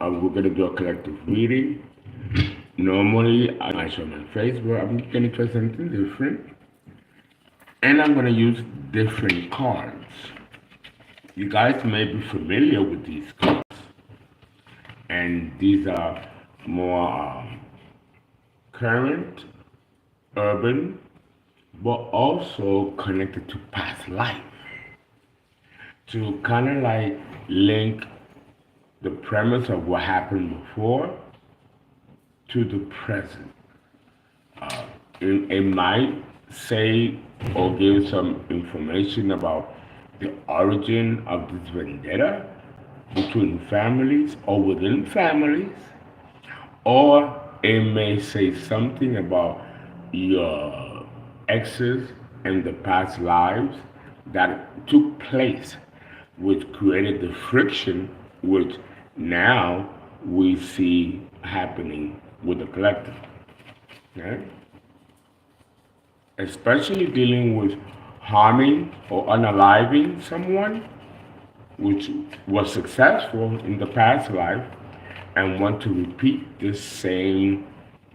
we're going to do a collective reading. Normally, I show my face, but I'm going to try something different. And I'm going to use different cards. You guys may be familiar with these cards. And these are more current, urban, but also connected to past life. To kind of like link the premise of what happened before to the present. It might say or give some information about the origin of this vendetta between families or within families, or it may say something about your exes and the past lives that took place, which created the friction which now we see happening with the collective. Okay? Especially dealing with harming or unaliving someone which was successful in the past life and want to repeat this same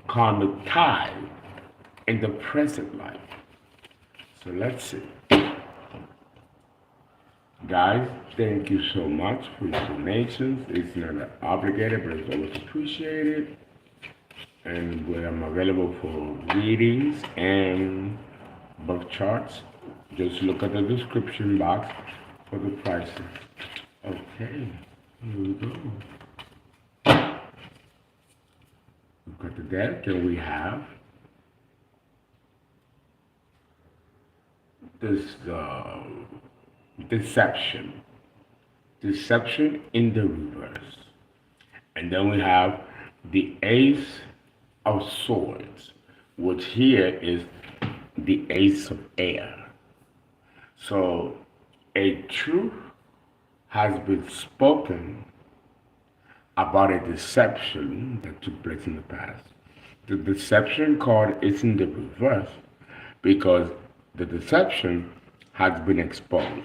karmic tie in the present life. So let's see. Guys, thank you so much for your donations. It's not obligated, but it's always appreciated. And where I'm available for readings and birth charts, just look at the description box for the prices. Okay, here we go. We've got the deck, and we have this deception in the reverse, and then we have the Ace of Swords, which here is the Ace of Air. So a truth has been spoken about a deception that took place in the past. The deception card is in the reverse because the deception has been exposed.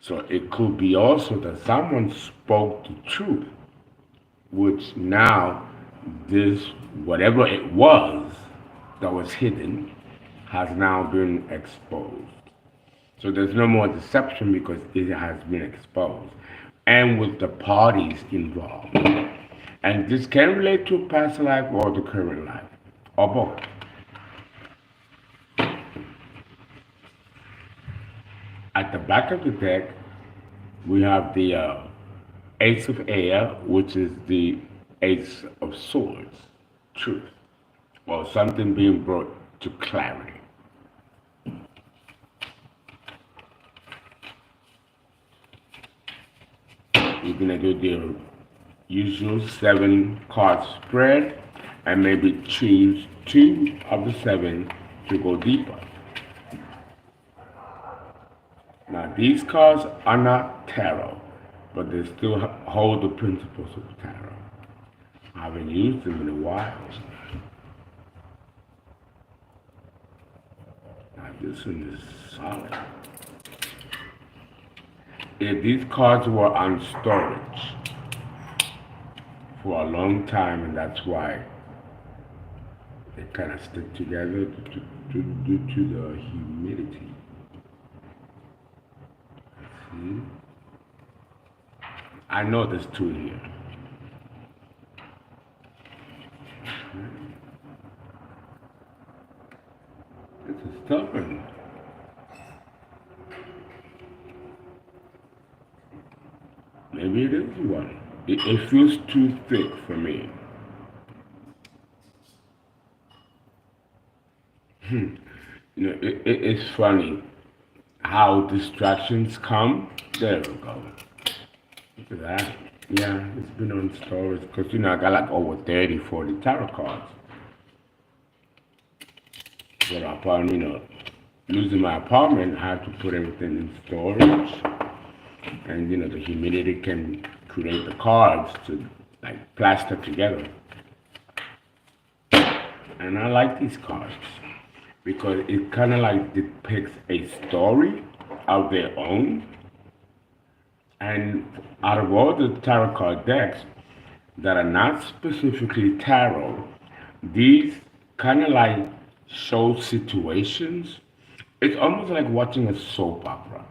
So it could be also that someone spoke the truth, which now this, whatever it was that was hidden, has now been exposed. So there's no more deception because it has been exposed. And with the parties involved. And this can relate to past life or the current life, or both. At the back of the deck, we have the Ace of Air, which is the Ace of Swords, truth, or something being brought to clarity. You're gonna do the usual 7 card spread and maybe choose 2 of the 7 to go deeper. Now these cards are not tarot, but they still hold the principles of tarot. I haven't used them in a while. Now this one is solid. These cards were on storage for a long time, and that's why they kind of stick together due to the humidity. See? I know there's 2 here. This is stubborn. Maybe it is one. It feels too thick for me. You know, it's funny how distractions come. There we go. Look at that. Yeah, it's been on storage because, you know, I got like over 30, 40 tarot cards. But upon, you know, losing my apartment, I had to put everything in storage. And, you know, the humidity can create the cards to, like, plaster together. And I like these cards because it kind of like depicts a story of their own. And out of all the tarot card decks, that are not specifically tarot. These kind of like show situations. It's almost like watching a soap opera.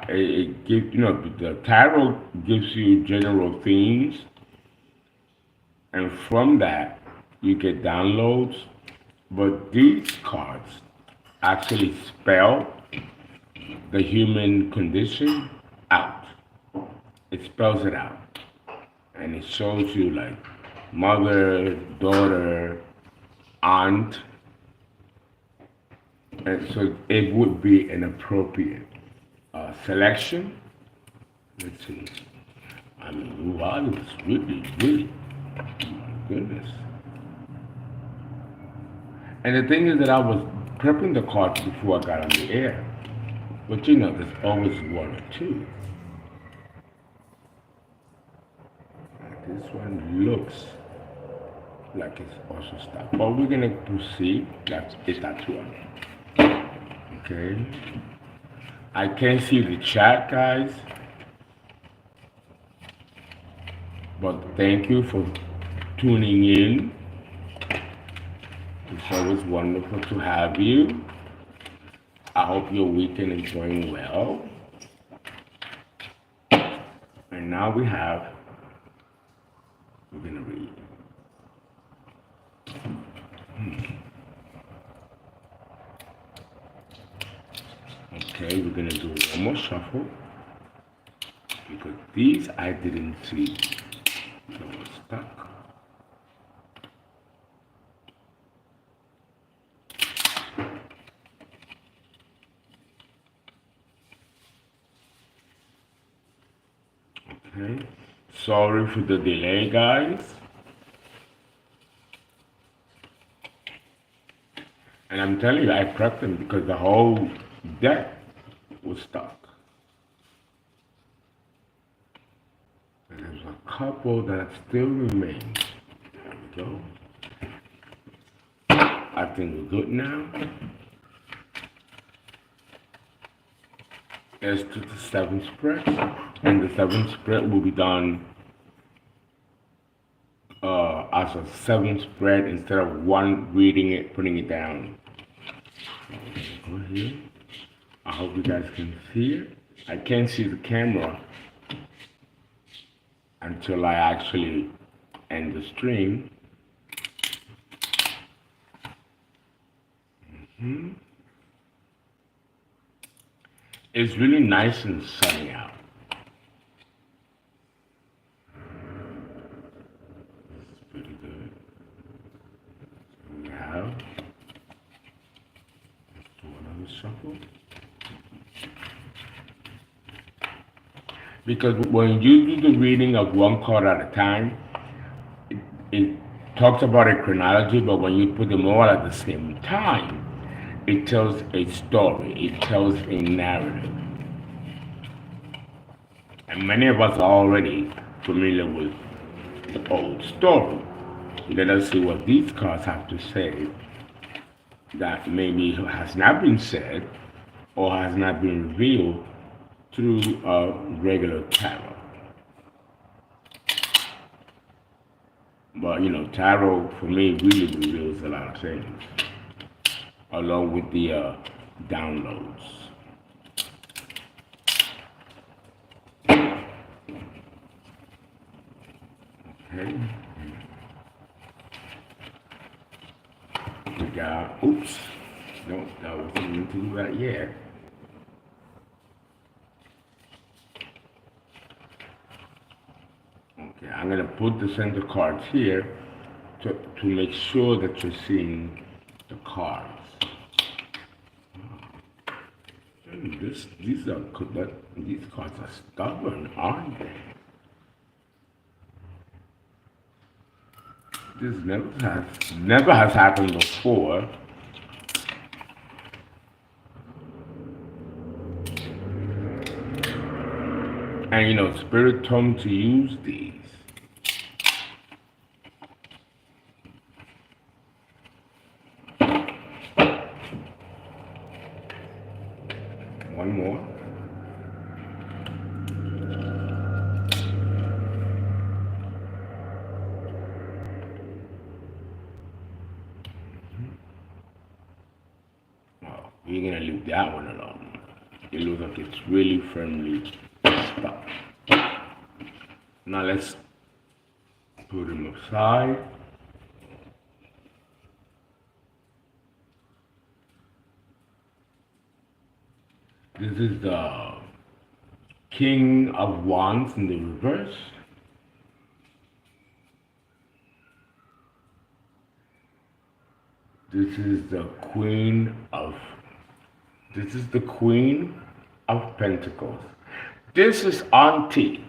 It gives, the tarot gives you general themes, and from that you get downloads. But these cards actually spell the human condition out. It spells it out, and it shows you like mother, daughter, aunt, and so it would be an appropriate selection. Let's see. I mean, wow, it's really, really, my goodness. And the thing is that I was prepping the cards before I got on the air. But there's always one or two. This one looks like it's also stuck. But we're gonna proceed. It's that one. Okay. I can't see the chat, guys. But thank you for tuning in. It's always wonderful to have you. I hope your weekend is going well. And now we're gonna read. Okay, we're gonna do one more shuffle because these I didn't see. They were stuck. Okay. Sorry for the delay, guys. And I'm telling you, I prepped them because the whole deck was stuck. And there's a couple that still remain. There we go. I think we're good now. There's to the 7 spread. And the 7 spread will be done as a 7 spread instead of one reading it, putting it down. Go here. I hope you guys can see it. I can't see the camera until I actually end the stream. It's really nice and sunny out. It's pretty good. So we have, let's do another shuffle. Because when you do the reading of one card at a time, it talks about a chronology, but when you put them all at the same time, it tells a story, it tells a narrative. And many of us are already familiar with the old story. Let us see what these cards have to say that maybe has not been said or has not been revealed through regular tarot. But tarot for me really reveals a lot of things, along with the downloads. Okay. We got, oops, no, that wasn't meant to do that yet. Okay, I'm gonna put the center cards here to make sure that you're seeing the cards. These cards are stubborn, aren't they? This never has happened before. And Spirit told me to use these. One more. We're gonna leave that one alone. It looks like it's really firmly stuck. Now let's put him aside. This is the King of Wands in the reverse. This is the Queen of Pentacles. This is Auntie.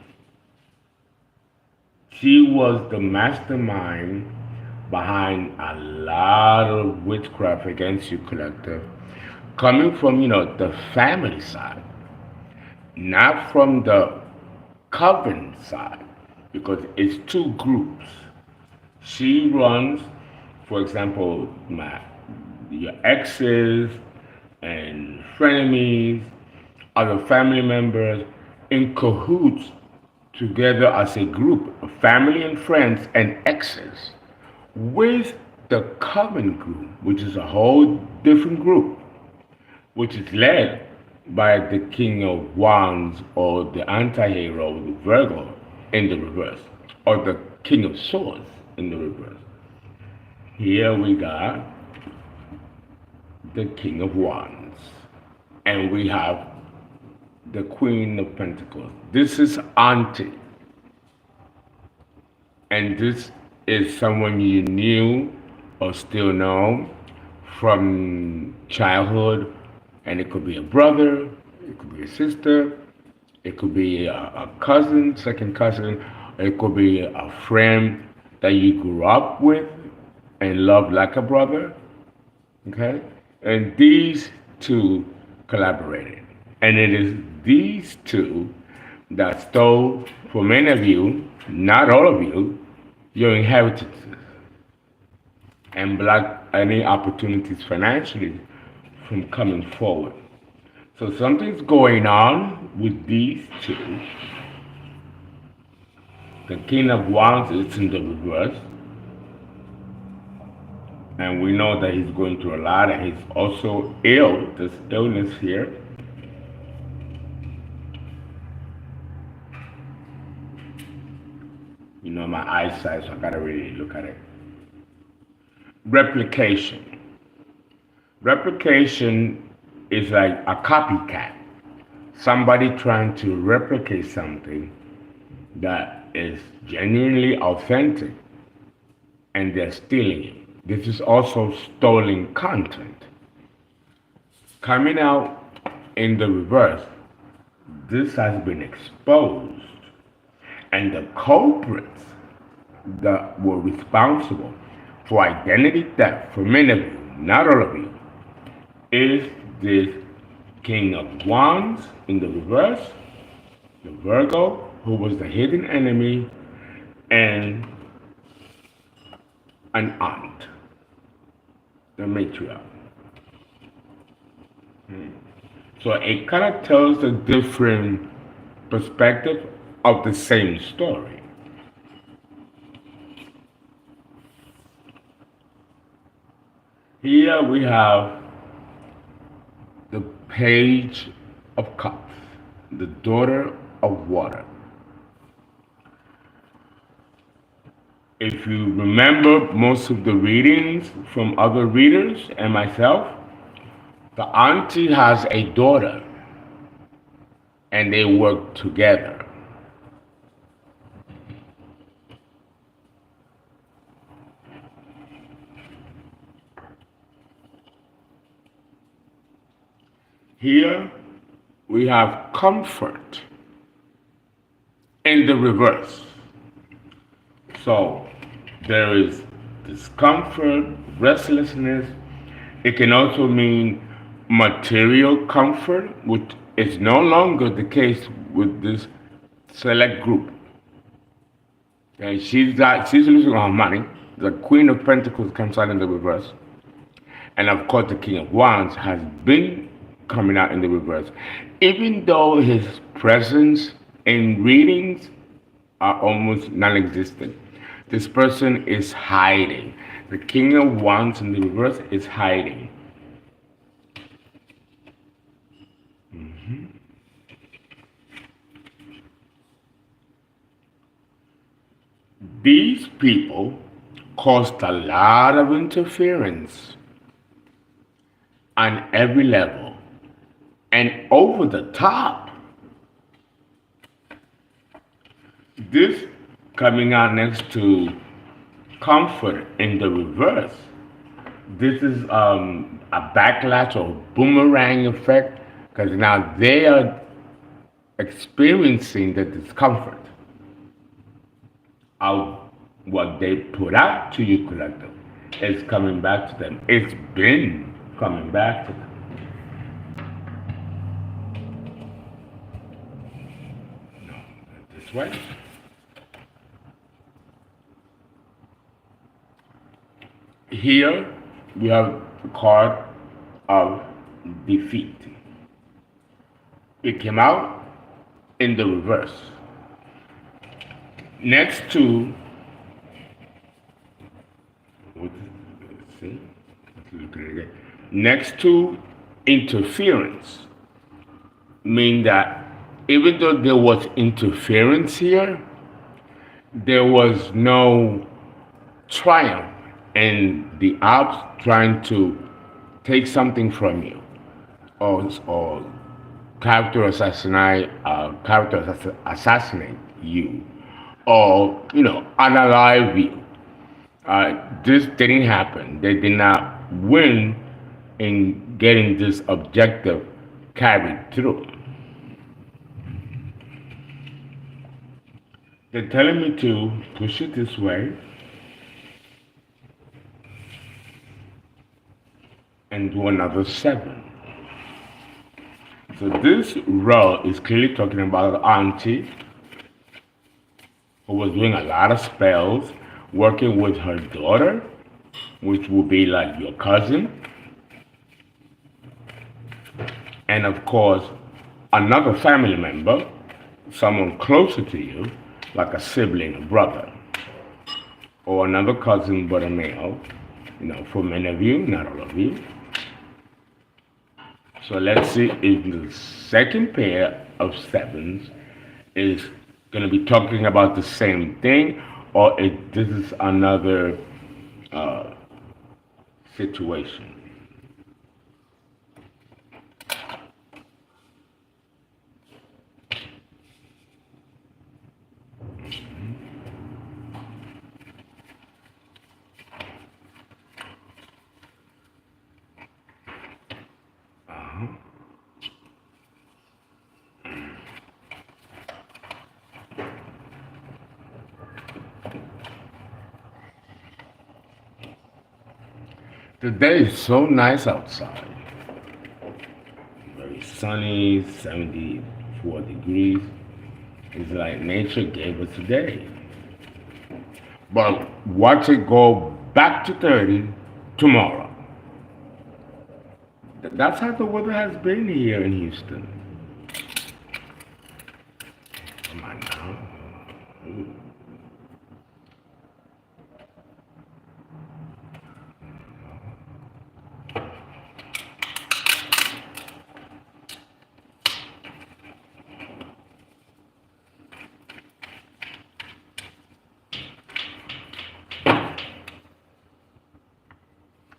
She was the mastermind behind a lot of witchcraft against you, collective, coming from, the family side, not from the coven side, because it's two groups. She runs, for example, your exes and frenemies, other family members in cahoots together as a group of family and friends and exes with the coven group, which is a whole different group, which is led by the King of Wands or the anti-hero, the Virgo in the reverse, or the King of Swords in the reverse. Here we got the King of Wands, and we have the Queen of Pentacles. This is Auntie, and this is someone you knew or still know from childhood, and it could be a brother, it could be a sister, it could be a cousin, second cousin, it could be a friend that you grew up with and loved like a brother, okay? And these two collaborated. And it is these two that stole, for many of you, not all of you, your inheritances and blocked any opportunities financially from coming forward. So something's going on with these two. The King of Wands is in the reverse. And we know that he's going through a lot, and he's also ill. This illness here. My eyesight, so I gotta really look at it. Replication. Replication is like a copycat. Somebody trying to replicate something that is genuinely authentic, and they're stealing it. This is also stolen content. Coming out in the reverse, this has been exposed, and the culprits that were responsible for identity theft for many of you, not all of you, is this King of Wands in the reverse, the Virgo, who was the hidden enemy, and an aunt, the matriarch. So it kind of tells a different perspective of the same story. Here we have the Page of Cups, the daughter of water. If you remember most of the readings from other readers and myself, the auntie has a daughter, and they work together. Here we have comfort in the reverse. So there is discomfort, restlessness. It can also mean material comfort, which is no longer the case with this select group. Okay, she's losing her money. The Queen of Pentacles comes out in the reverse. And of course the King of Wands has been coming out in the reverse. Even though his presence in readings are almost non-existent. This person is hiding. The King of Wands in the reverse is hiding. These people caused a lot of interference on every level and over the top. This coming out next to comfort in the reverse. This is a backlash or boomerang effect because now they are experiencing the discomfort of what they put out to you collective. It's coming back to them. It's been coming back to them. No, this way. Here we have the card of defeat. It came out in the reverse. Next to, let's see, let's look at it again. Next to interference, meaning that even though there was interference here, there was no triumph in the ops trying to take something from you or character assassinate you or unalive you. This didn't happen. They did not win in getting this objective carried through. They're telling me to push it this way and do another 7. So this row is clearly talking about an auntie who was doing a lot of spells, working with her daughter, which will be like your cousin, and of course another family member, someone closer to you, like a sibling, a brother, or another cousin but a male, for many of you, not all of you. So let's see if the second pair of 7s is going to be talking about the same thing, or if this is another situation. The day is so nice outside. Very sunny, 74 degrees. It's like nature gave us a day. But watch it go back to 30 tomorrow. That's how the weather has been here in Houston. Come on now. Ooh.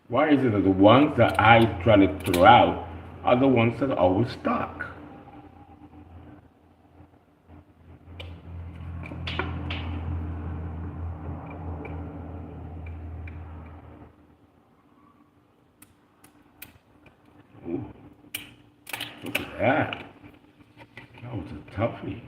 Why is it that the ones that I try to throw out are the ones that are always stuck? Ooh, look at that. That was a toughie.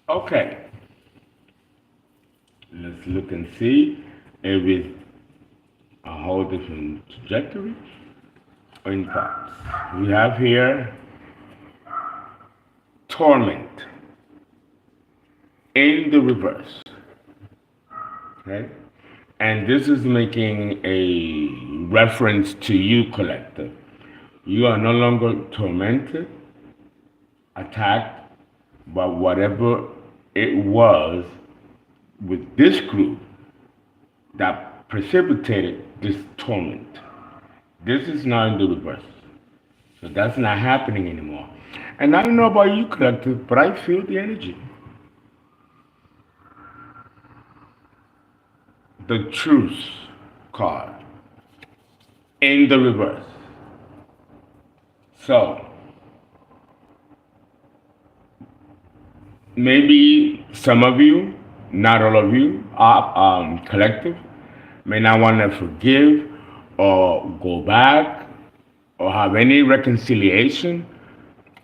Okay, let's look and see if it's a whole different trajectory or in parts. We have here torment in the reverse, okay? And this is making a reference to you, collective. You are no longer tormented, attacked by whatever it was with this group that precipitated this torment. This is now in the reverse. So that's not happening anymore. And I don't know about you, collective, but I feel the energy. The truce card in the reverse. So maybe some of you, not all of you, are collective, may not want to forgive or go back or have any reconciliation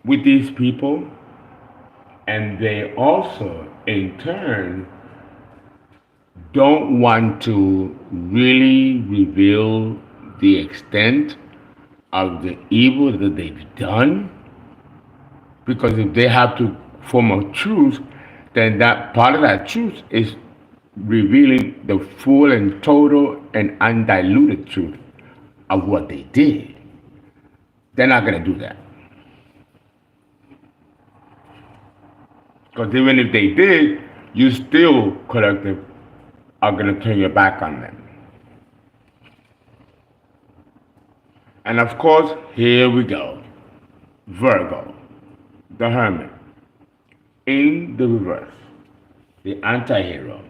with these people. And they also, in turn, don't want to really reveal the extent of the evil that they've done. Because if they have to form a truth, then that part of that truth is revealing the full and total and undiluted truth of what they did. They're not going to do that. Because even if they did, you still, collective, are going to turn your back on them. And of course, here we go. Virgo, the Hermit, in the reverse, the anti-hero.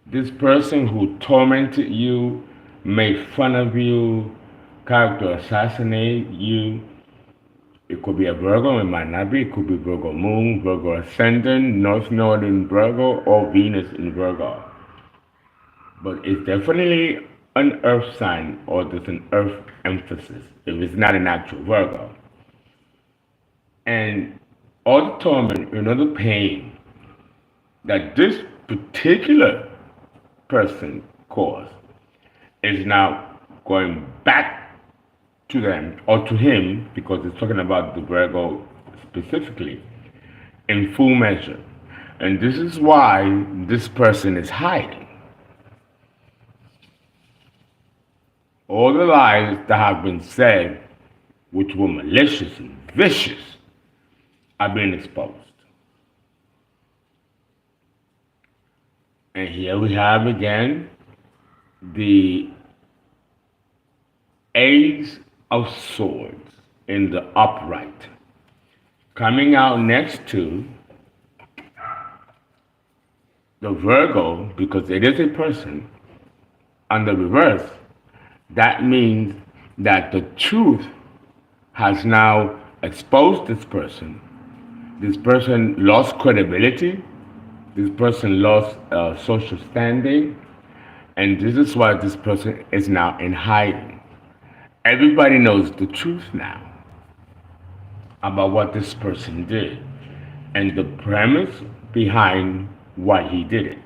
This person who tormented you, made fun of you, tried to assassinate you. It could be a Virgo, it might not be. It could be Virgo moon, Virgo ascendant, North Node in Virgo, or Venus in Virgo. But it's definitely an earth sign, or there's an earth emphasis, if it's not an actual Virgo. And all the torment, the pain that this particular person caused is now going back to them, or to him, because it's talking about the Virgo specifically, in full measure. And this is why this person is hiding. All the lies that have been said, which were malicious and vicious, are being exposed. And here we have again the Ace of Swords in the upright, coming out next to the Virgo, because it is a person, on the reverse. That means that the truth has now exposed this person. This person lost credibility. This person lost social standing. And this is why this person is now in hiding. Everybody knows the truth now about what this person did and the premise behind why he did it.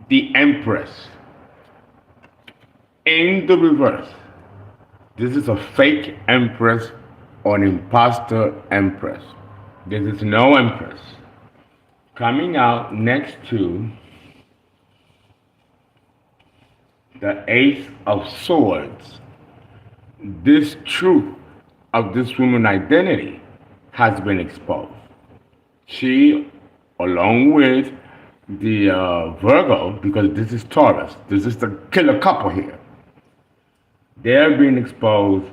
The Empress in the reverse. This is a fake Empress or an imposter Empress. This is no Empress. Coming out next to the Ace of Swords, this truth of this woman's identity has been exposed. She, along with the Virgo, because this is Taurus, this is the killer couple here, they're being exposed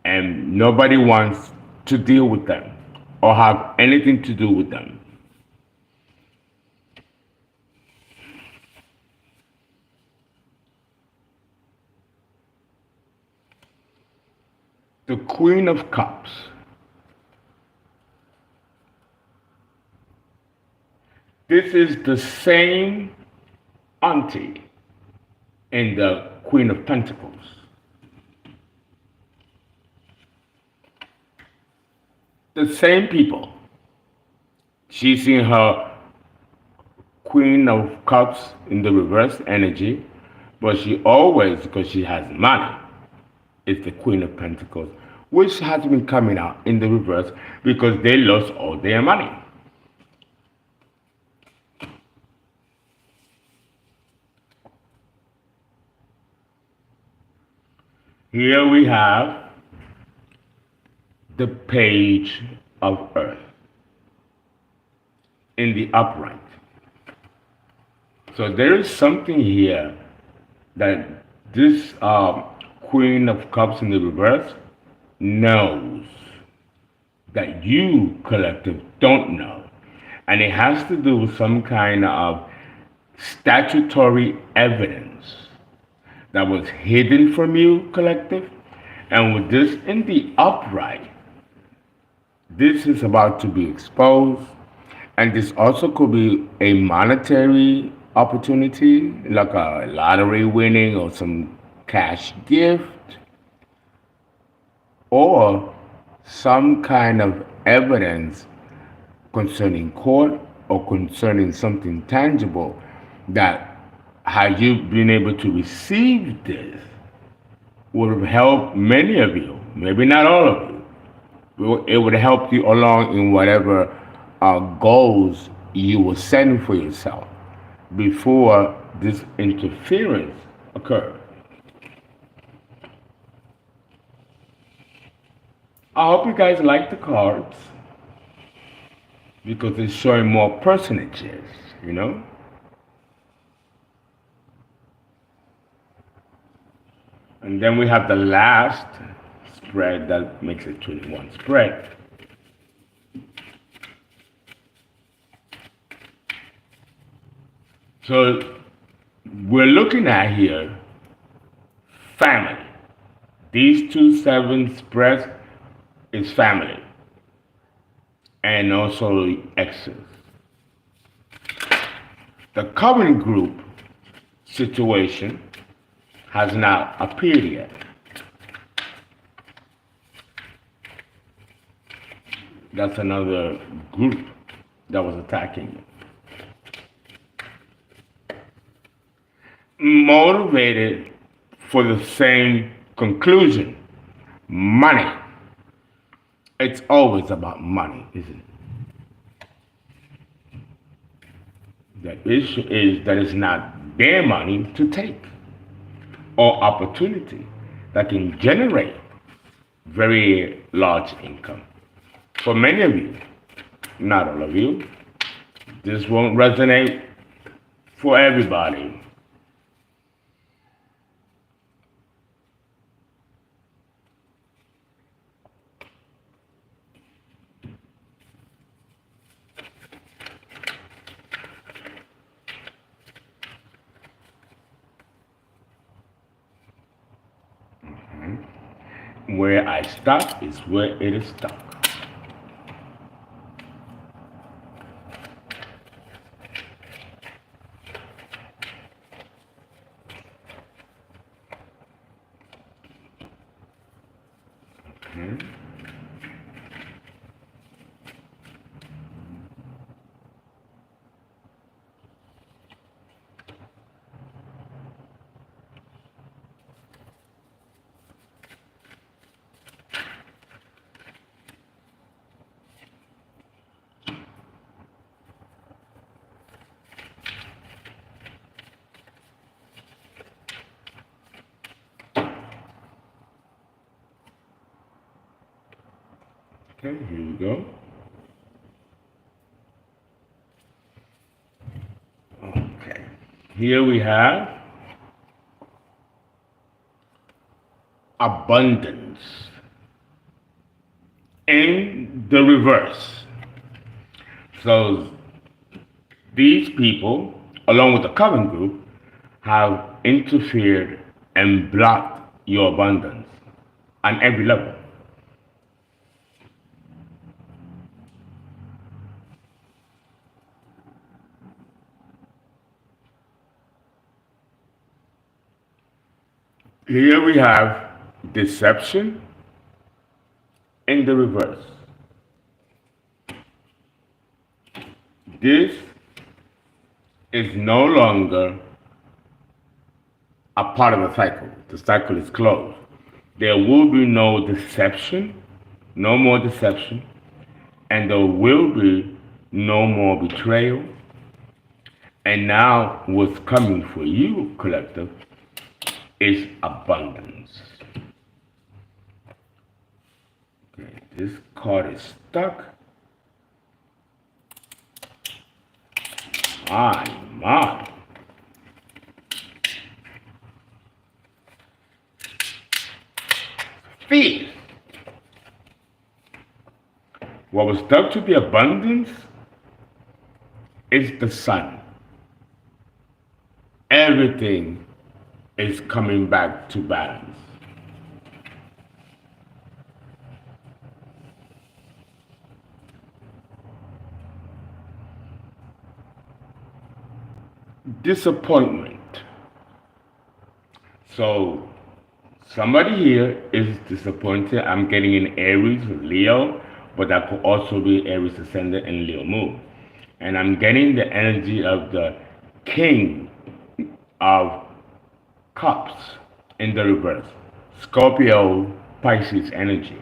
and nobody wants to deal with them or have anything to do with them. The Queen of Cups. This is the same auntie in the Queen of Pentacles. The same people. She's in her Queen of Cups in the reverse energy, but she always, because she has money, is the Queen of Pentacles, which has been coming out in the reverse because they lost all their money. Here we have the page of earth in the upright. So there is something here that this Queen of Cups in the reverse knows that you, collective, don't know. And it has to do with some kind of statutory evidence that was hidden from you, collective. And with this in the upright, this is about to be exposed. And this also could be a monetary opportunity, like a lottery winning or some cash gift, or some kind of evidence concerning court or concerning something tangible that had you been able to receive this would have helped many of you, maybe not all of you. It would help you along in whatever goals you were setting for yourself before this interference occurred. I hope you guys like the cards because it's showing more personages, you know? And then we have the last spread that makes it 21 spread. So we're looking at here family. These 2-7 spreads is family and also exes. The current group situation has not appeared yet. That's another group that was attacking you. Motivated for the same conclusion, money. It's always about money, isn't it? The issue is that it's not their money to take or opportunity that can generate very large income. For many of you, not all of you, this won't resonate for everybody. Where I stop is where it is stuck. Okay, here we go. Okay, here we have abundance in the reverse. So these people, along with the coven group, have interfered and blocked your abundance on every level. Here we have deception in the reverse. This is no longer a part of the cycle. The cycle is closed. There will be no deception, no more deception, and there will be no more betrayal. And now what's coming for you, collective, is abundance. This card is stuck. My. Fear. What was stuck to the abundance is the sun. Everything is coming back to balance. Disappointment. So somebody here is disappointed. I'm getting in Aries, Leo, but that could also be Aries ascendant and Leo moon. And I'm getting the energy of the King of Cups in the reverse. Scorpio, Pisces energy.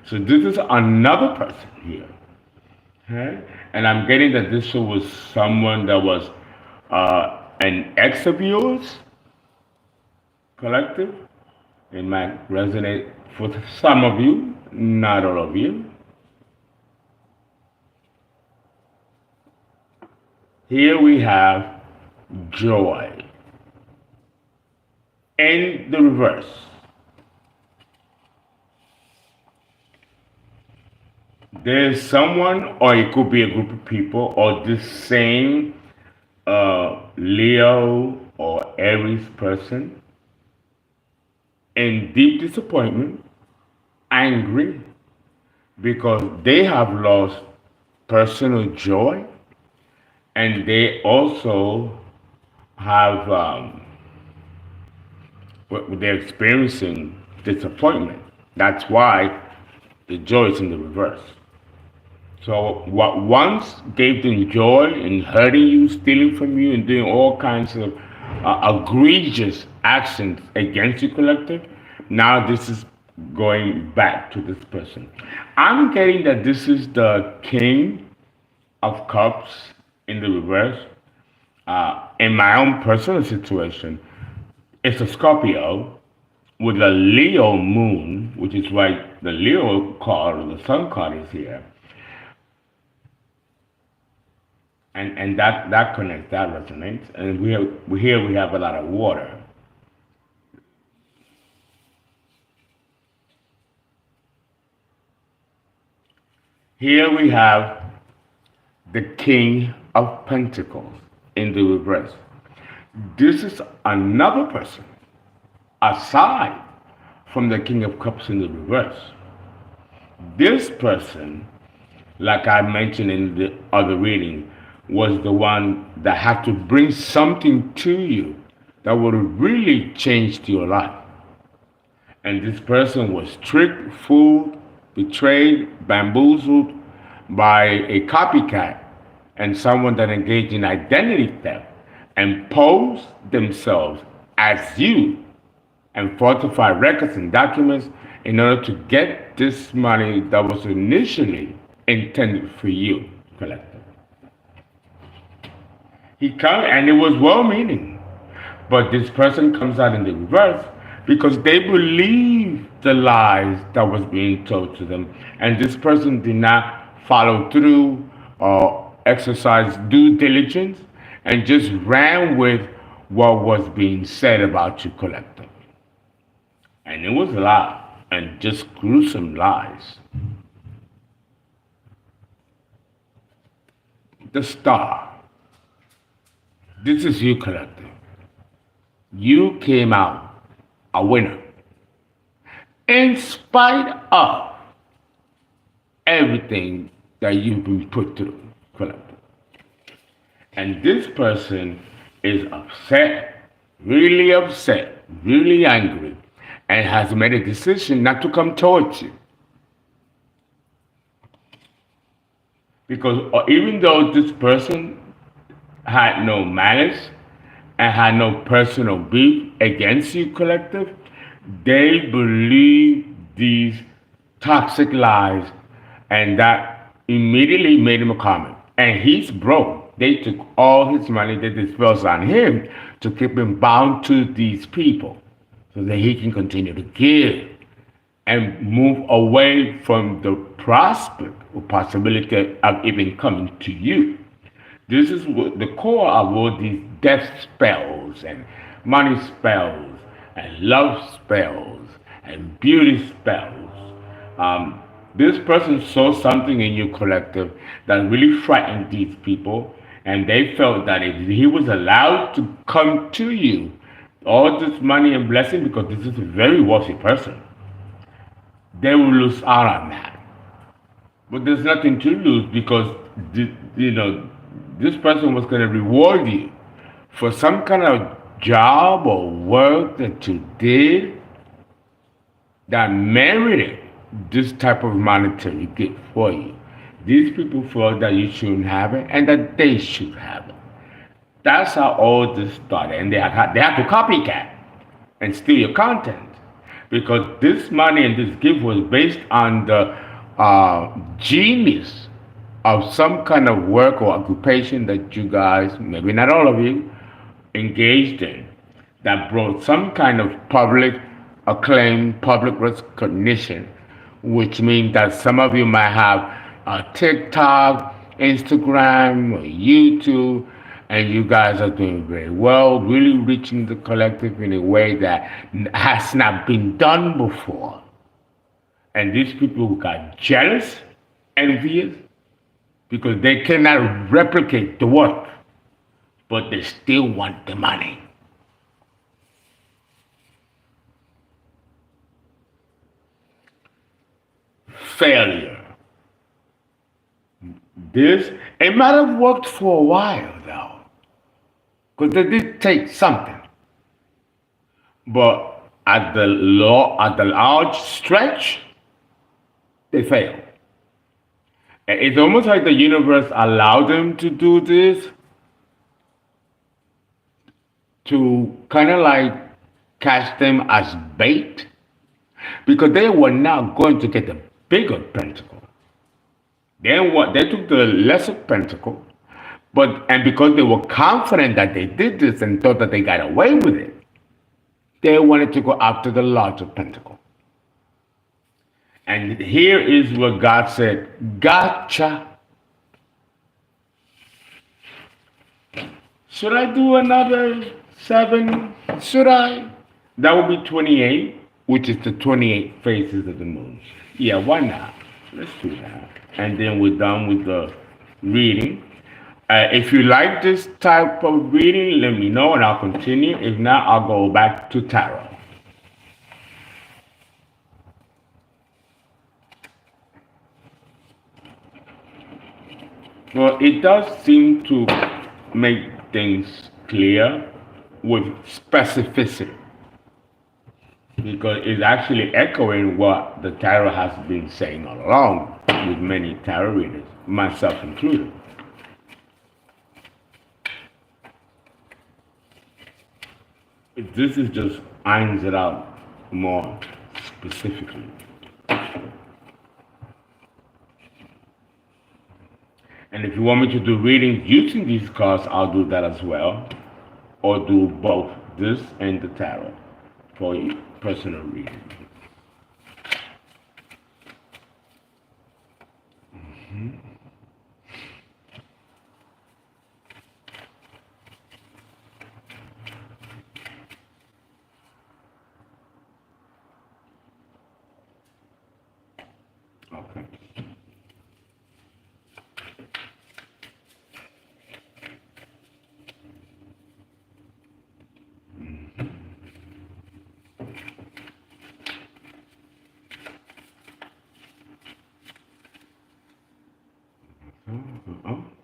So this is another person here. Okay? And I'm getting that this was someone that was an ex of yours, collective. It might resonate for some of you, not all of you. Here we have joy. In the reverse. There's someone, or it could be a group of people, or this same Leo or Aries person in deep disappointment, angry, because they have lost personal joy, and they also have they're experiencing disappointment. That's why the joy is in the reverse. So what once gave them joy in hurting you, stealing from you, and doing all kinds of egregious actions against you, collective, now this is going back to this person. I'm getting that this is the King of Cups in the reverse. In my own personal situation, it's a Scorpio with a Leo moon, which is why the Leo card or the Sun card is here. And that connects, that resonates. And here we have a lot of water. Here we have the King of Pentacles in the reverse. This is another person aside from the King of Cups in the reverse. This person, like I mentioned in the other reading, was the one that had to bring something to you that would have really changed your life. And this person was tricked, fooled, betrayed, bamboozled by a copycat and someone that engaged in identity theft and posed themselves as you and falsified records and documents in order to get this money that was initially intended for you, collective. He comes, and it was well-meaning, but this person comes out in the reverse because they believed the lies that was being told to them, and this person did not follow through or exercise due diligence and just ran with what was being said about you, collective. And it was a lie, and just gruesome lies. The Star. This is you, collective. You came out a winner. In spite of everything that you've been put through, collective. And this person is upset, really angry, and has made a decision not to come towards you. Because even though this person had no malice and had no personal beef against you, collective, they believed these toxic lies, and that immediately made him a comment. And he's broke. They took all his money, they did spells on him to keep him bound to these people so that he can continue to give and move away from the prospect or possibility of even coming to you. This is what the core of all these death spells and money spells and love spells and beauty spells. This person saw something in your collective that really frightened these people, and they felt that if he was allowed to come to you, all this money and blessing, because this is a very wealthy person, they will lose out on that. But there's nothing to lose because this person was going to reward you for some kind of job or work that you did that merited this type of monetary gift for you. These people felt that you shouldn't have it and that they should have it. That's how all this started, and they have to copycat and steal your content because this money and this gift was based on the genius of some kind of work or occupation that you guys, maybe not all of you, engaged in that brought some kind of public acclaim, public recognition, which means that some of you might have TikTok, Instagram, or YouTube, and you guys are doing very well, really reaching the collective in a way that has not been done before. And these people got jealous, envious, because they cannot replicate the work, but they still want the money. Failure. It might have worked for a while though, because they did take something. But at the large stretch, they failed. It's almost like the universe allowed them to do this to kind of like catch them as bait, because they were not going to get the bigger pentacle. Then what? They took the lesser pentacle, and because they were confident that they did this and thought that they got away with it, they wanted to go after the larger pentacle. And here is what God said, gotcha. Should I do another 7? Should I? That would be 28, which is the 28 phases of the moon. Yeah, why not? Let's do that. And then we're done with the reading. If you like this type of reading, let me know and I'll continue. If not, I'll go back to tarot. Well, it does seem to make things clear with specificity, because it's actually echoing what the tarot has been saying all along with many tarot readers, myself included. This is just irons it out more specifically. And if you want me to do readings using these cards, I'll do that as well. Or do both, this and the tarot, for personal reading. Okay.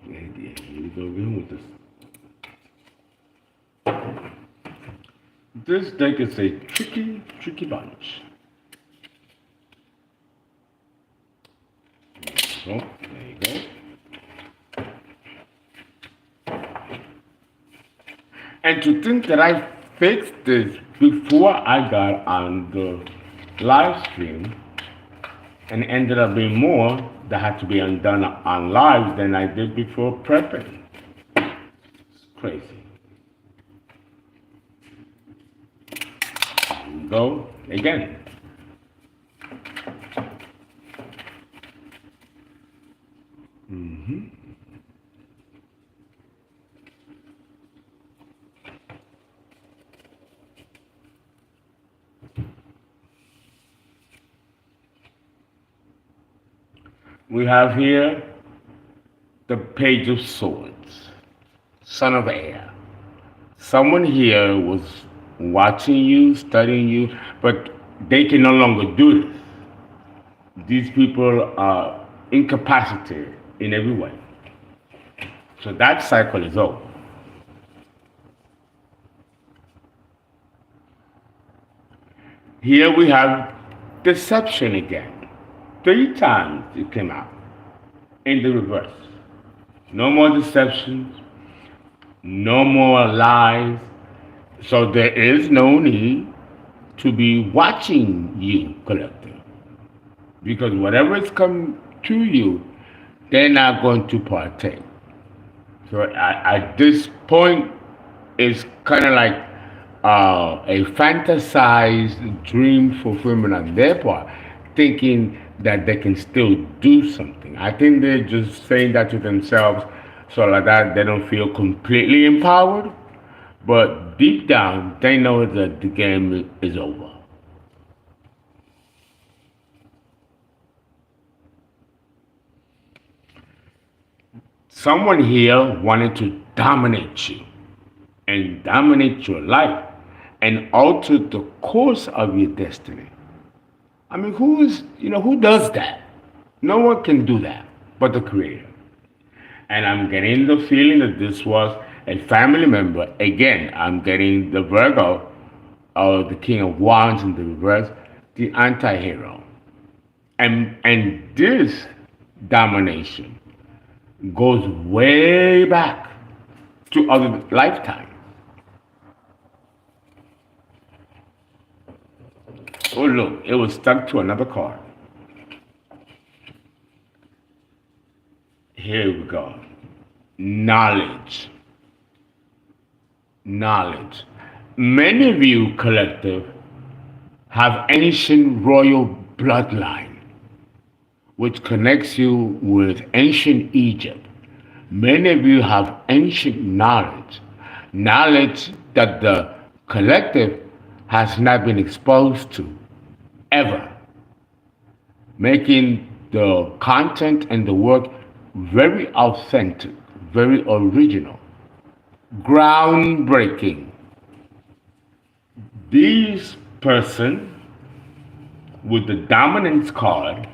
Here we go again with this. This deck is a tricky bunch. So, there you go. And to think that I fixed this before I got on the live stream, and it ended up being more that had to be undone on live than I did before prepping. It's crazy. There we go again. We have here the Page of Swords, Son of Air. Someone here was watching you, studying you, but they can no longer do this. These people are incapacitated in every way. So that cycle is over. Here we have deception again. 3 times it came out in the reverse. No more deceptions, no more lies. So there is no need to be watching you, collective. Because whatever is coming to you, they're not going to partake. So at this point, it's kind of like a fantasized dream fulfillment on their part, thinking that they can still do something. I think they're just saying that to themselves so like that they don't feel completely empowered, but deep down, they know that the game is over. Someone here wanted to dominate you and dominate your life and alter the course of your destiny. I mean, who does that? No one can do that but the Creator. And I'm getting the feeling that this was a family member. Again, I'm getting the Virgo, or the King of Wands in the reverse, the anti-hero. And this domination goes way back to other lifetimes. Oh look, it was stuck to another card. Here we go. Knowledge. Knowledge. Many of you, collective, have ancient royal bloodline, which connects you with ancient Egypt. Many of you have ancient knowledge, knowledge that the collective has not been exposed to ever, making the content and the work very authentic, very original, groundbreaking. These person with the dominance card,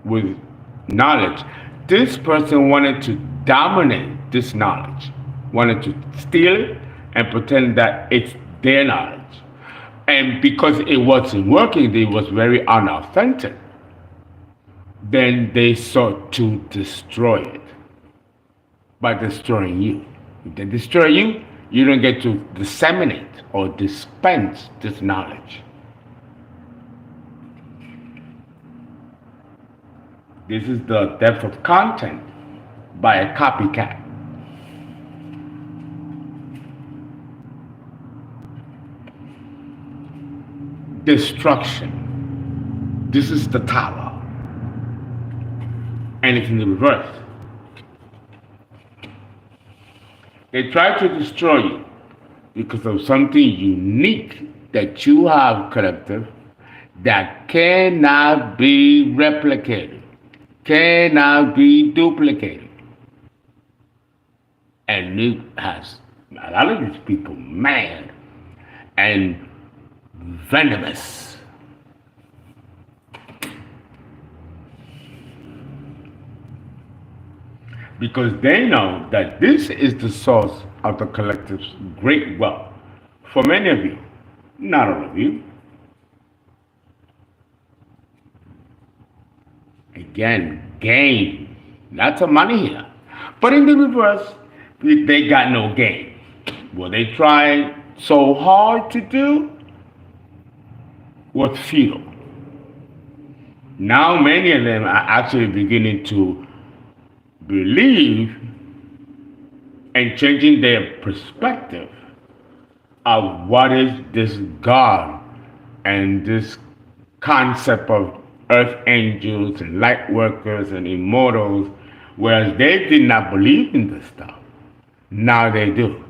with knowledge, this person wanted to dominate this knowledge, wanted to steal it and pretend that it's their knowledge. And because it wasn't working, it was very unauthentic, then they sought to destroy it by destroying you. If they destroy you, you don't get to disseminate or dispense this knowledge. This is the depth of content by a copycat. Destruction. This is the tower. And it's in the reverse. They try to destroy you because of something unique that you have, collective, that cannot be replicated, cannot be duplicated. And it has a lot of these people mad and venomous. Because they know that this is the source of the collective's great wealth. For many of you, not all of you. Again, gain, lots of money here. But in the reverse, they got no gain. What they tried so hard to do was futile. Now many of them are actually beginning to believe and changing their perspective of what is this God and this concept of earth angels and light workers and immortals, whereas they did not believe in this stuff. Now they do.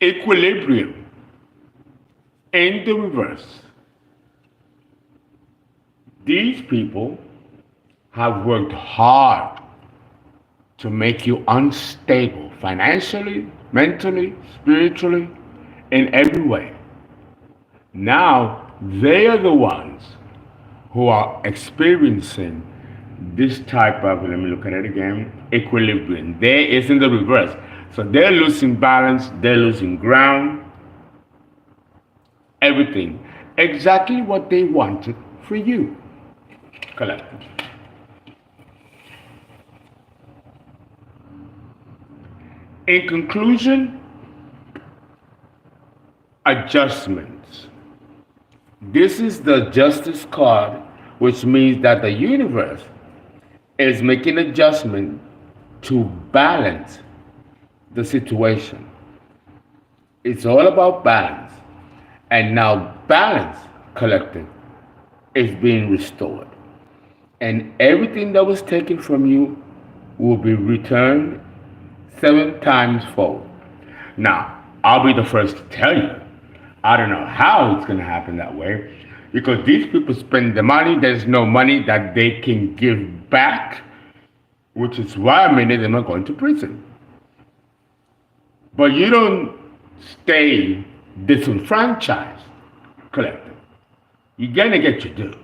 equilibrium in the reverse. These people have worked hard to make you unstable financially, mentally, spiritually, in every way. Now they are the ones who are experiencing this type of, let me look at it again, equilibrium. There is in the reverse. So they're losing balance, they're losing ground, everything. Exactly what they wanted for you, collective. In conclusion, adjustments. This is the justice card, which means that the universe is making adjustment to balance the situation. It's all about balance. And now balance, collective, is being restored. And everything that was taken from you will be returned 7 times fold. Now, I'll be the first to tell you, I don't know how it's going to happen that way, because these people spend the money, there's no money that they can give back, which is why many of them are going to prison. But you don't stay disenfranchised, collective. You're going to get your due.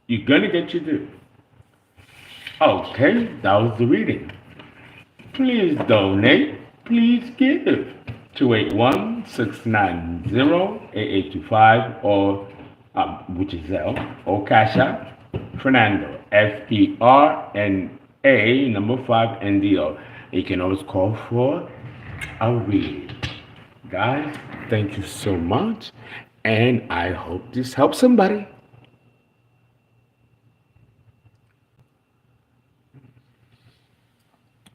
You're going to get your due. Okay, that was the reading. Please donate. Please give. 281-690-8825 or which is ZELLE or CashApp. Fernando, FERNA number 5 NDO. You can always call for a read. Guys, thank you so much, and I hope this helps somebody.